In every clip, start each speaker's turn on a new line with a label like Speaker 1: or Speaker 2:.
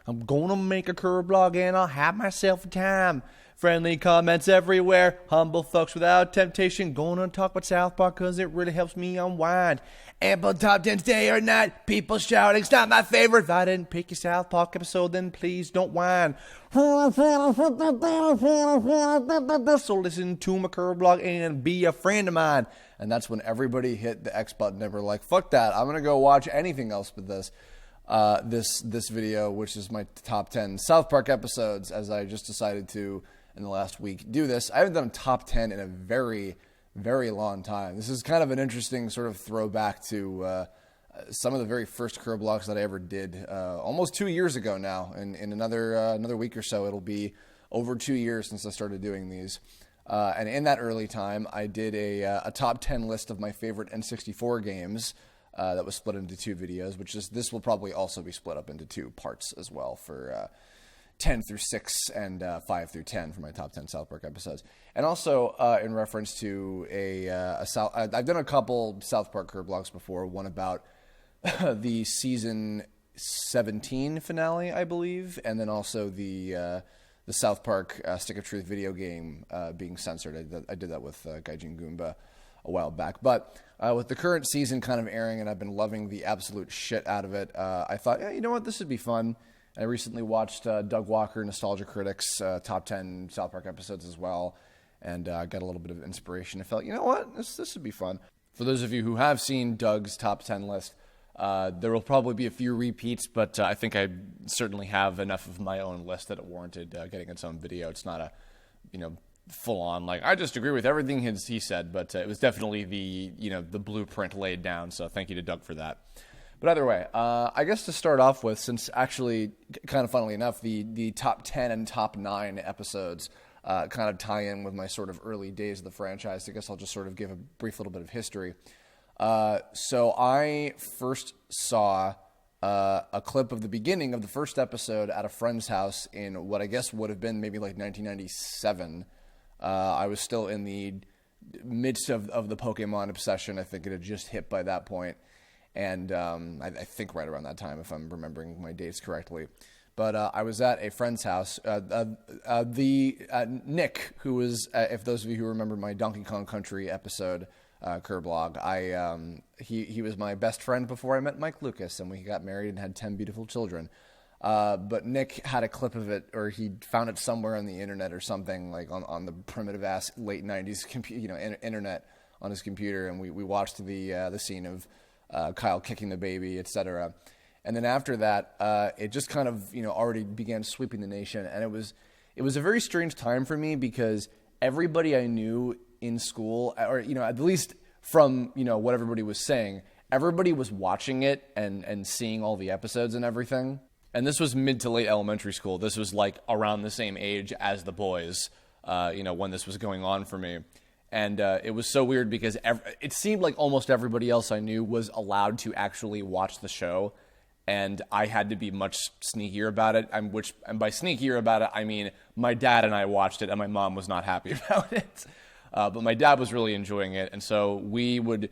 Speaker 1: I'm gonna make a Kirblog and I'll have myself a time. Friendly comments everywhere. Humble folks without temptation. Gonna talk about South Park because it really helps me unwind. Ample top 10s day or night. People shouting, it's not my favorite. If I didn't pick your South Park episode, then please don't whine. So listen to my Kirblog and be a friend of mine. And that's when everybody hit the X button and were like, fuck that. I'm gonna go watch anything else but this. This video, which is my top 10 South Park episodes, as I just decided to, in the last week, do this. I haven't done a top 10 in a very, very long time. This is kind of an interesting sort of throwback to some of the very first Kirblogs that I ever did, almost 2 years ago now. In another week or so, it'll be over 2 years since I started doing these. And in that early time, I did a top 10 list of my favorite N64 games. That was split into two videos, this will probably also be split up into two parts as well for 10 through 6 and 5 through 10 for my top 10 South Park episodes. And also in reference to I've done a couple South Park Kirblogs before, one about the season 17 finale, I believe, and then also the South Park Stick of Truth video game being censored. I did that with Gaijin Goomba a while back. But with the current season kind of airing, and I've been loving the absolute shit out of it, I thought, you know what, this would be fun. I recently watched Doug Walker, Nostalgia Critics, top 10 South Park episodes as well, and got a little bit of inspiration. I felt, you know what, this would be fun. For those of you who have seen Doug's top 10 list, there will probably be a few repeats, but I think I certainly have enough of my own list that it warranted getting its own video. It's not a, full on, I just agree with everything he said, but it was definitely the blueprint laid down, so thank you to Doug for that. But either way, I guess to start off with, since actually, kind of funnily enough, the top 10 and top 9 episodes kind of tie in with my sort of early days of the franchise, I guess I'll just sort of give a brief little bit of history. So I first saw a clip of the beginning of the first episode at a friend's house in what I guess would have been maybe 1997. I was still in the midst of the Pokemon obsession. I think it had just hit by that point. And I think right around that time, if I'm remembering my dates correctly. But I was at a friend's house. Nick, who was, if those of you who remember my Donkey Kong Country episode, Kirblog, he was my best friend before I met Mike Lucas, and we got married and had 10 beautiful children. But Nick had a clip of it, or he found it somewhere on the internet or something, on the primitive ass late 90s internet on his computer, and we watched the scene of Kyle kicking the baby, etc. And then after that, it just kind of already began sweeping the nation, and it was a very strange time for me because everybody I knew in school, or at least from what everybody was saying, everybody was watching it and seeing all the episodes and everything. And this was mid to late elementary school. This was around the same age as the boys, when this was going on for me. And it was so weird because it seemed like almost everybody else I knew was allowed to actually watch the show. And I had to be much sneakier about it. And by sneakier about it, I mean my dad and I watched it and my mom was not happy about it. But my dad was really enjoying it. And so we would...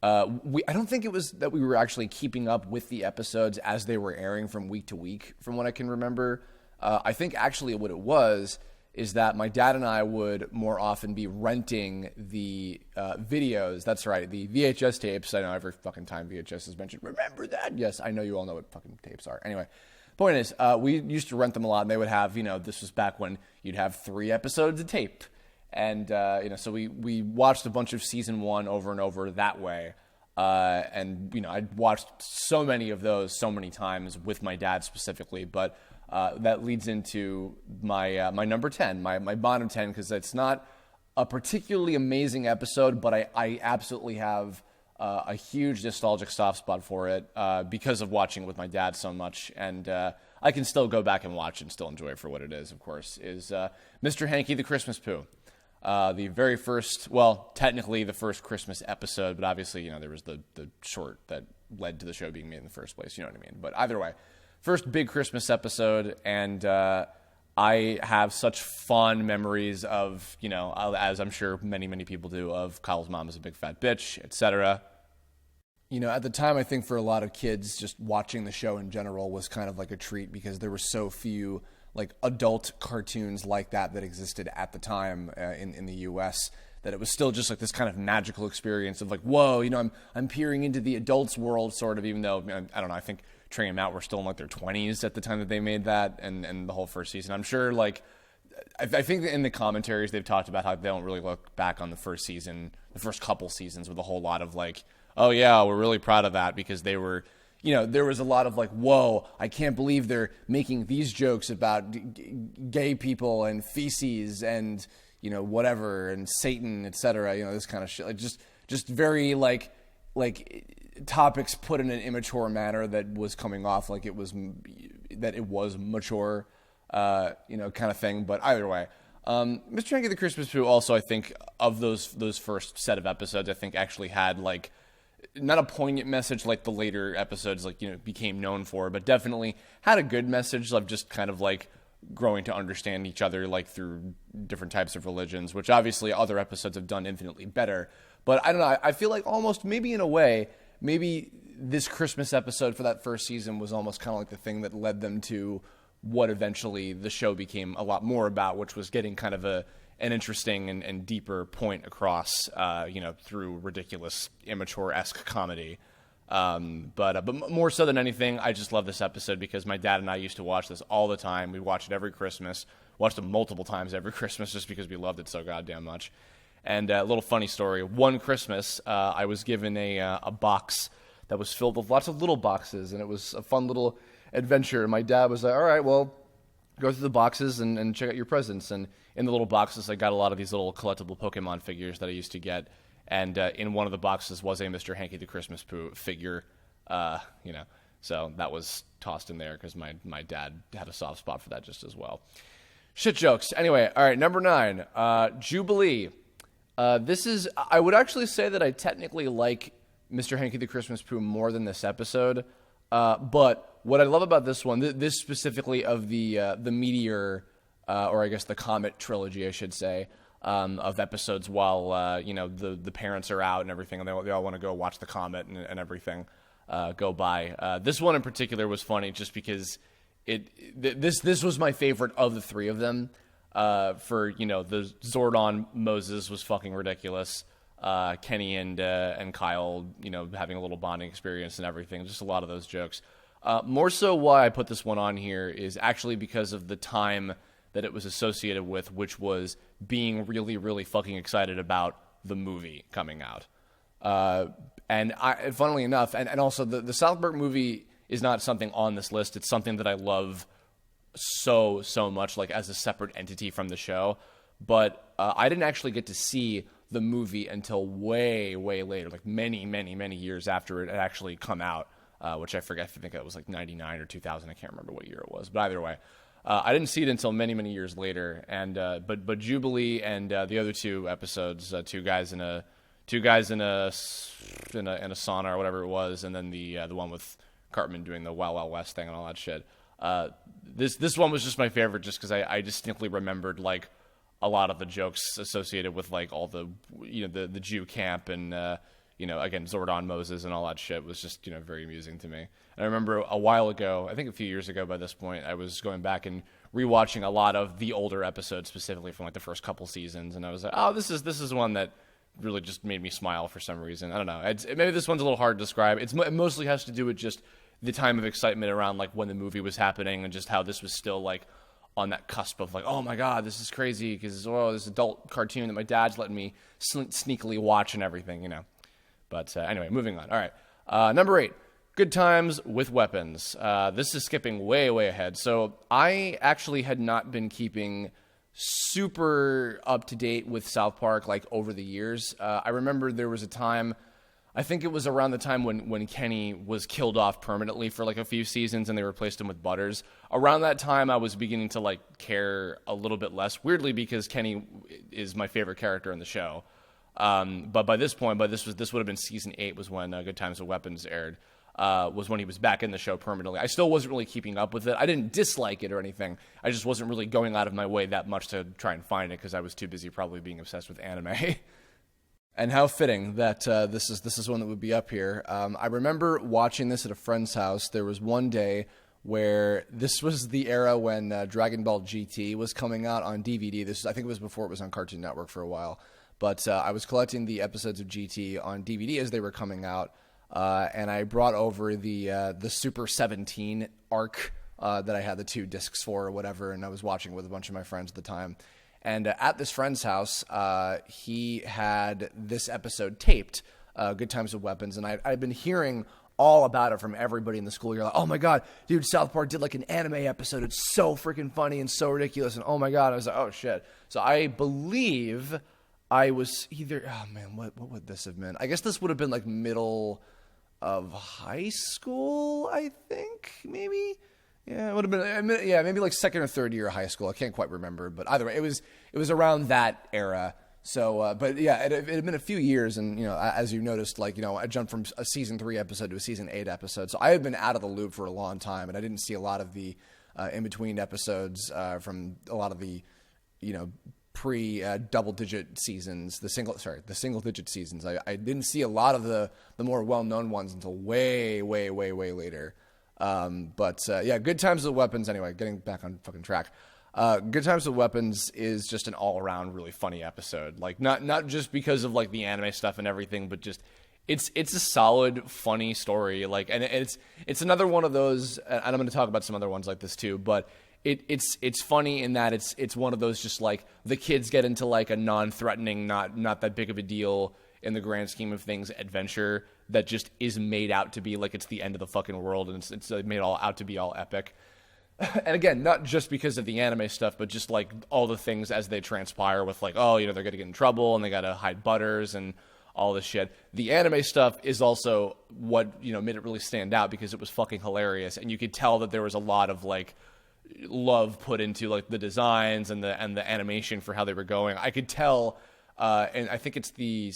Speaker 1: I don't think it was that we were actually keeping up with the episodes as they were airing from week to week, from what I can remember. I think actually what it was is that my dad and I would more often be renting the videos. That's right, the VHS tapes. I know every fucking time VHS is mentioned, remember that? Yes, I know you all know what fucking tapes are. Anyway, point is, we used to rent them a lot, and they would have, this was back when you'd have 3 episodes of tape. And, so we watched a bunch of season 1 over and over that way. And, I'd watched so many of those so many times with my dad specifically. But that leads into my number 10, my bottom 10, because it's not a particularly amazing episode, but I absolutely have a huge nostalgic soft spot for it because of watching it with my dad so much. And I can still go back and watch and still enjoy it for what it is, of course, is Mr. Hanky the Christmas Poo. The very first, well, technically the first Christmas episode, but obviously, there was the short that led to the show being made in the first place, you know what I mean? But either way, first big Christmas episode, and I have such fond memories of, as I'm sure many, many people do, of Kyle's mom is a big fat bitch, etc. You know, at the time, I think for a lot of kids, just watching the show in general was kind of like a treat because there were so few like adult cartoons like that existed at the time in the U.S. that it was still just like this kind of magical experience of like, whoa, you know, I'm peering into the adults world, sort of. Even though I don't know, I think Trey and Matt were still in like their 20s at the time that they made that, and the whole first season. I'm sure like. I think that in the commentaries they've talked about how they don't really look back on the first season, the first couple seasons with a whole lot of like, oh yeah, we're really proud of that because they were, you know, there was a lot of like, whoa, I can't believe they're making these jokes about gay people and feces and, you know, whatever, and Satan, etc. You know, this kind of shit. Like just very like topics put in an immature manner that was coming off like it was mature. You know, kind of thing. But either way, Mr. Hanky the Christmas Pooh also, I think, of those first set of episodes, I think actually had like not a poignant message like the later episodes like, you know, became known for, but definitely had a good message of just kind of like growing to understand each other like through different types of religions, which obviously other episodes have done infinitely better. But I don't know, I feel like almost maybe in a way, maybe this Christmas episode for that first season was almost kind of like the thing that led them to what eventually the show became a lot more about, which was getting kind of an interesting and deeper point across, you know, through ridiculous, immature-esque comedy. But more so than anything, I just love this episode because my dad and I used to watch this all the time. We watched it every Christmas, watched it multiple times every Christmas just because we loved it so goddamn much. And a little funny story, one Christmas, I was given a box that was filled with lots of little boxes, and it was a fun little adventure. And my dad was like, all right, well, go through the boxes and check out your presents. And in the little boxes, I got a lot of these little collectible Pokemon figures that I used to get. And in one of the boxes was a Mr. Hanky the Christmas Pooh figure, you know. So that was tossed in there because my dad had a soft spot for that just as well. Shit jokes. Anyway, all right, number 9, Jubilee. This is, I would actually say that I technically like Mr. Hanky the Christmas Pooh more than this episode. But what I love about this one, this specifically of the Meteor, or I guess the Comet trilogy, I should say, of episodes while, you know, the parents are out and everything, and they all want to go watch the comet and everything go by. This one in particular was funny just because this was my favorite of the three of them. For, you know, the Zordon Moses was fucking ridiculous. Kenny and Kyle, you know, having a little bonding experience and everything. Just a lot of those jokes. More so why I put this one on here is actually because of the time that it was associated with, which was being really, really fucking excited about the movie coming out. And funnily enough, and also the South Park movie is not something on this list. It's something that I love so much, like as a separate entity from the show. But I didn't actually get to see the movie until way later, like many years after it had actually come out, which I forget. I think it was like 99 or 2000. I can't remember what year it was, but either way, I didn't see it until many years later. And but Jubilee and the other two episodes, two guys in a sauna or whatever it was, and then the one with Cartman doing the Wild Wild West thing and all that shit. This one was just my favorite, just because I distinctly remembered like a lot of the jokes associated with like all the, you know, the Jew camp and, you know, again, Zordon Moses and all that shit was just, you know, very amusing to me. And I remember a while ago, I think a few years ago by this point, I was going back and rewatching a lot of the older episodes, specifically from like the first couple seasons. And I was like, oh, this is one that really just made me smile for some reason. I don't know. Maybe this one's a little hard to describe. It mostly has to do with just the time of excitement around like when the movie was happening and just how this was still like on that cusp of like, oh my God, this is crazy because, oh, this adult cartoon that my dad's letting me sneakily watch and everything, you know. But anyway, moving on. All right. Number 8, Good Times with Weapons. This is skipping way ahead. So I actually had not been keeping super up to date with South Park like over the years. I remember there was a time, I think it was around the time when Kenny was killed off permanently for like a few seasons and they replaced him with Butters. Around that time, I was beginning to like care a little bit less, weirdly, because Kenny is my favorite character in the show. But by this point, this would have been season 8 was when Good Times with Weapons aired, was when he was back in the show permanently. I still wasn't really keeping up with it. I didn't dislike it or anything. I just wasn't really going out of my way that much to try and find it because I was too busy probably being obsessed with anime. And how fitting that this is one that would be up here. I remember watching this at a friend's house. There was one day where this was the era when Dragon Ball GT was coming out on DVD. I think it was before it was on Cartoon Network for a while. But I was collecting the episodes of GT on DVD as they were coming out, and I brought over the Super 17 arc that I had the 2 discs for or whatever, and I was watching with a bunch of my friends at the time. And at this friend's house, he had this episode taped, Good Times with Weapons, and I'd been hearing all about it from everybody in the school. You're like, oh my God, dude, South Park did like an anime episode. It's so freaking funny and so ridiculous. And oh my God, I was like, oh shit. So I believe I was either, oh man, what would this have been? I guess this would have been like middle of high school, I think, maybe. Yeah, it would have been, yeah, maybe like second or third year of high school. I can't quite remember, but either way, it was around that era. So, but yeah, it had been a few years, and as you noticed, like I jumped from a season 3 episode to a season 8 episode, so I had been out of the loop for a long time, and I didn't see a lot of the in between episodes from a lot of the pre double digit seasons, the single digit seasons. I didn't see a lot of the more well known ones until way later. But yeah, Good Times with Weapons. Anyway, getting back on fucking track. Good Times with Weapons is just an all around really funny episode. Like not just because of like the anime stuff and everything, but just it's a solid, funny story. Like, and it's another one of those. And I'm going to talk about some other ones like this too. But it's funny in that it's one of those just like the kids get into like a non-threatening, not that big of a deal in the grand scheme of things adventure that just is made out to be like it's the end of the fucking world, and it's made all out to be all epic. And again, not just because of the anime stuff, but just like all the things as they transpire with like, oh, they're going to get in trouble and they got to hide butters and all this shit. The anime stuff is also what, made it really stand out because it was fucking hilarious. And you could tell that there was a lot of like love put into like the designs and the animation for how they were going. I could tell, and I think it's the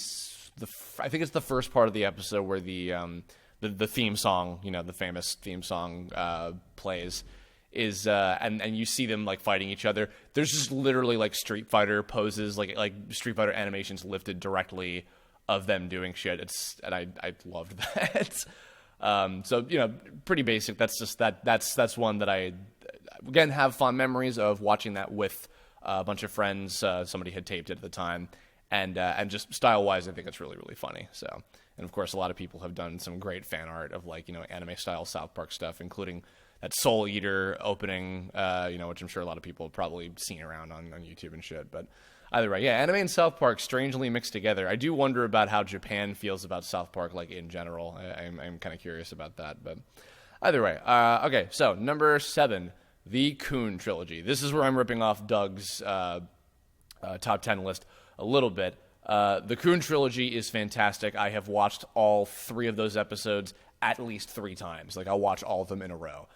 Speaker 1: first part of the episode where the theme song, the famous theme song plays. Is and you see them like fighting each other. There's just literally like Street Fighter poses, like Street Fighter animations lifted directly of them doing shit. And I loved that. So pretty basic. That's just that's one that I again have fond memories of watching that with a bunch of friends. Somebody had taped it at the time, and just style wise, I think it's really funny. So, and of course, a lot of people have done some great fan art of like anime style South Park stuff, including that Soul Eater opening, which I'm sure a lot of people have probably seen around on YouTube and shit. But either way, yeah, anime and South Park strangely mixed together. I do wonder about how Japan feels about South Park, like in general. I'm kind of curious about that. But either way, okay, so number 7, the Coon trilogy. This is where I'm ripping off Doug's top 10 list a little bit. The Coon trilogy is fantastic. I have watched all 3 of those episodes at least 3 times. Like, I'll watch all of them in a row.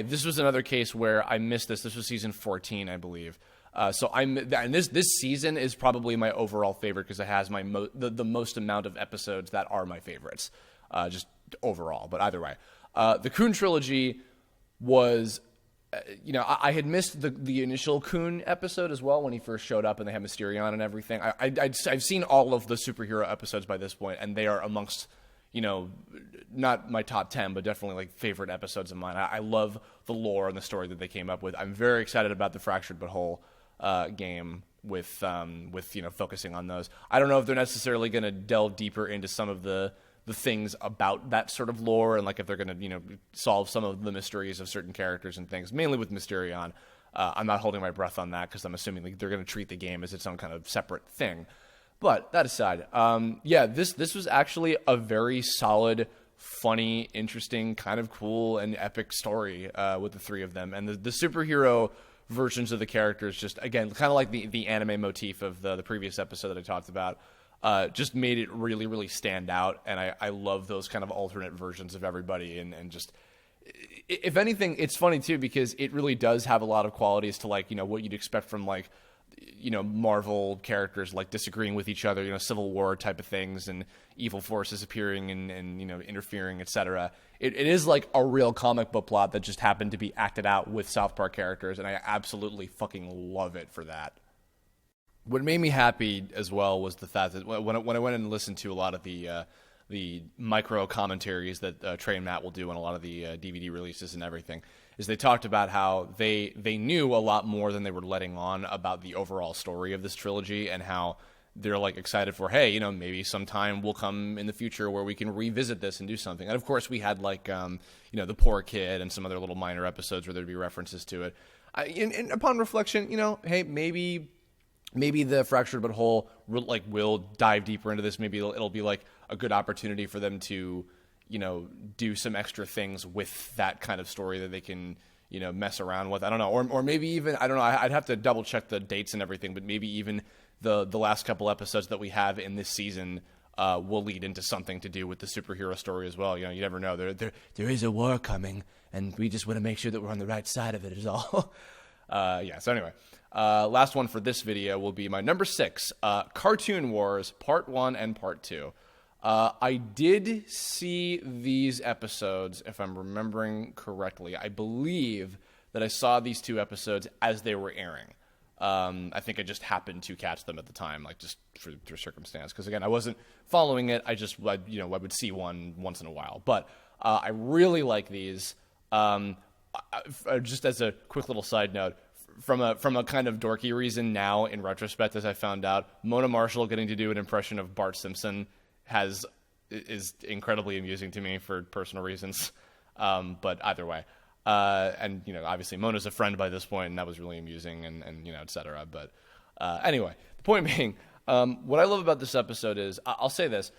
Speaker 1: This was another case where I missed this. This was season 14, I believe. And this season is probably my overall favorite because it has the most amount of episodes that are my favorites, just overall. But either way, the Coon trilogy was, I had missed the initial Coon episode as well when he first showed up and they had Mysterion and everything. I've seen all of the superhero episodes by this point, and they are amongst, not my top 10, but definitely like favorite episodes of mine. I love the lore and the story that they came up with. I'm very excited about the Fractured But Whole game with focusing on those. I don't know if they're necessarily going to delve deeper into some of the things about that sort of lore, and like if they're going to solve some of the mysteries of certain characters and things, mainly with Mysterion. I'm not holding my breath on that because I'm assuming like they're going to treat the game as its own kind of separate thing. But that aside, this was actually a very solid, funny, interesting, kind of cool and epic story with the 3 of them. And the superhero versions of the characters, just, again, kind of like the anime motif of the previous episode that I talked about, just made it really stand out. And I love those kind of alternate versions of everybody. And just, if anything, it's funny, too, because it really does have a lot of qualities to, like, what you'd expect from, like, Marvel characters, like disagreeing with each other, Civil War type of things, and evil forces appearing and interfering, etc. It is like a real comic book plot that just happened to be acted out with South Park characters, and I absolutely fucking love it for that.
Speaker 2: What made me happy as well was the fact that when I went and listened to a lot of the micro commentaries that Trey and Matt will do on a lot of the DVD releases and everything, is they talked about how they knew a lot more than they were letting on about the overall story of this trilogy, and how they're like excited for, hey, maybe sometime will come in the future where we can revisit this and do something. And of course we had like, the Poor Kid and some other little minor episodes where there'd be references to it. And upon reflection, hey, maybe the Fractured But Whole will dive deeper into this. Maybe it'll be like a good opportunity for them to, do some extra things with that kind of story that they can, mess around with. I don't know. Or maybe even, I don't know, I'd have to double check the dates and everything, but maybe even the last couple episodes that we have in this season will lead into something to do with the superhero story as well. You never know. There is a war coming, and we just want to make sure that we're on the right side of it is all. So anyway, last one for this video will be my number 6, Cartoon Wars Part 1 and Part 2. I did see these episodes, if I'm remembering correctly. I believe that I saw these 2 episodes as they were airing. I think I just happened to catch them at the time, like just through circumstance. Because again, I wasn't following it. I would see one once in a while. But I really like these. Just as a quick little side note, from a kind of dorky reason now, in retrospect, as I found out, Mona Marshall getting to do an impression of Bart Simpson is incredibly amusing to me for personal reasons. But either way. And, obviously Mona's a friend by this point, and that was really amusing, and et cetera. But anyway, the point being, what I love about this episode is, I'll say this,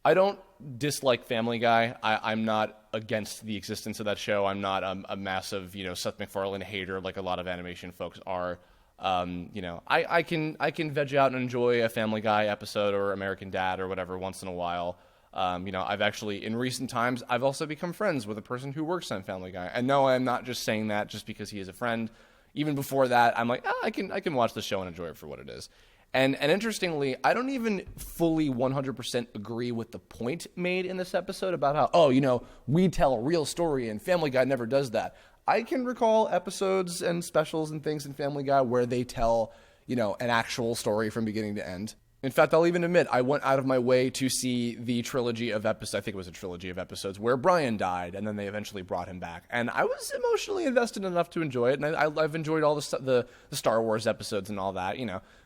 Speaker 2: I don't dislike Family Guy. I'm not against the existence of that show. I'm not a massive, Seth MacFarlane hater like a lot of animation folks are. I can veg out and enjoy a Family Guy episode or American Dad or whatever once in a while. I've actually, in recent times, I've also become friends with a person who works on Family Guy. And no, I'm not just saying that just because he is a friend. Even before that, I'm like, I can watch the show and enjoy it for what it is. And interestingly, I don't even fully 100% agree with the point made in this episode about how, we tell a real story and Family Guy never does that. I can recall episodes and specials and things in Family Guy where they tell, an actual story from beginning to end. In fact, I'll even admit, I went out of my way to see the trilogy of episodes, I think it was a trilogy of episodes, where Brian died, and then they eventually brought him back. And I was emotionally invested enough to enjoy it, and I've enjoyed all the Star Wars episodes and all that,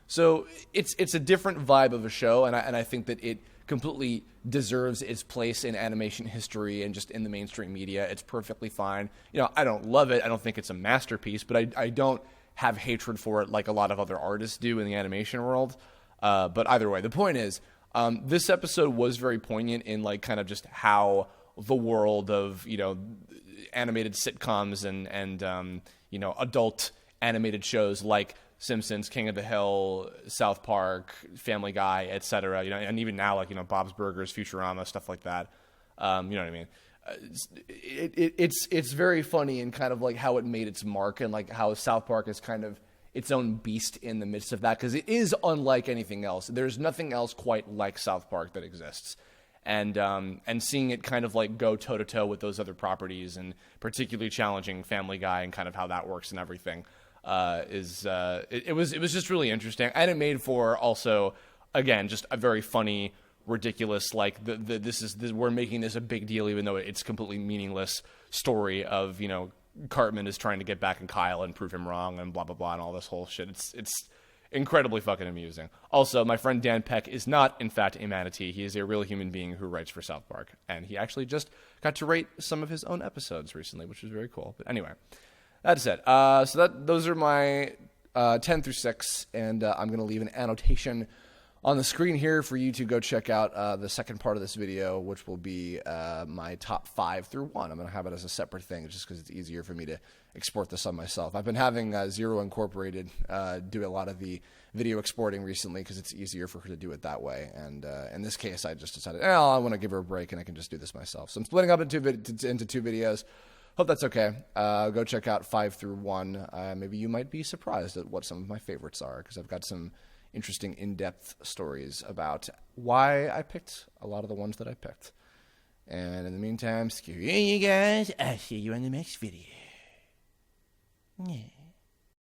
Speaker 2: So it's a different vibe of a show, and I think that it completely deserves its place in animation history and just in the mainstream media. It's perfectly fine. I don't love it. I don't think it's a masterpiece, but I don't have hatred for it like a lot of other artists do in the animation world. But either way, the point is, this episode was very poignant in like kind of just how the world of, animated sitcoms and adult animated shows like Simpsons, King of the Hill, South Park, Family Guy, etc. And even now, like, Bob's Burgers, Futurama, stuff like that. You know what I mean? It's very funny and kind of like how it made its mark, and like how South Park is kind of its own beast in the midst of that, because it is unlike anything else. There's nothing else quite like South Park that exists. And seeing it kind of like go toe to toe with those other properties, and particularly challenging Family Guy and kind of how that works and everything, it was just really interesting. And it made for also, again, just a very funny, ridiculous, like we're making this a big deal even though it's completely meaningless story of, Cartman is trying to get back in Kyle and prove him wrong and blah blah blah and all this whole shit. It's incredibly fucking amusing. Also, my friend Dan Peck is not, in fact, a manatee. He is a real human being who writes for South Park, and he actually just got to rate some of his own episodes recently, which was very cool. But anyway, that's it. Those are my 10 through 6, and I'm going to leave an annotation on the screen here for you to go check out the second part of this video, which will be my top 5 through 1. I'm going to have it as a separate thing just because it's easier for me to export this on myself. I've been having Zero Incorporated do a lot of the video exporting recently because it's easier for her to do it that way. And in this case, I just decided, I want to give her a break and I can just do this myself. So I'm splitting up into 2 videos. Hope that's okay. Go check out 5 through 1. Maybe you might be surprised at what some of my favorites are, because I've got some interesting in-depth stories about why I picked a lot of the ones that I picked. And in the meantime, screw you guys. I'll see you in the next video. Yeah.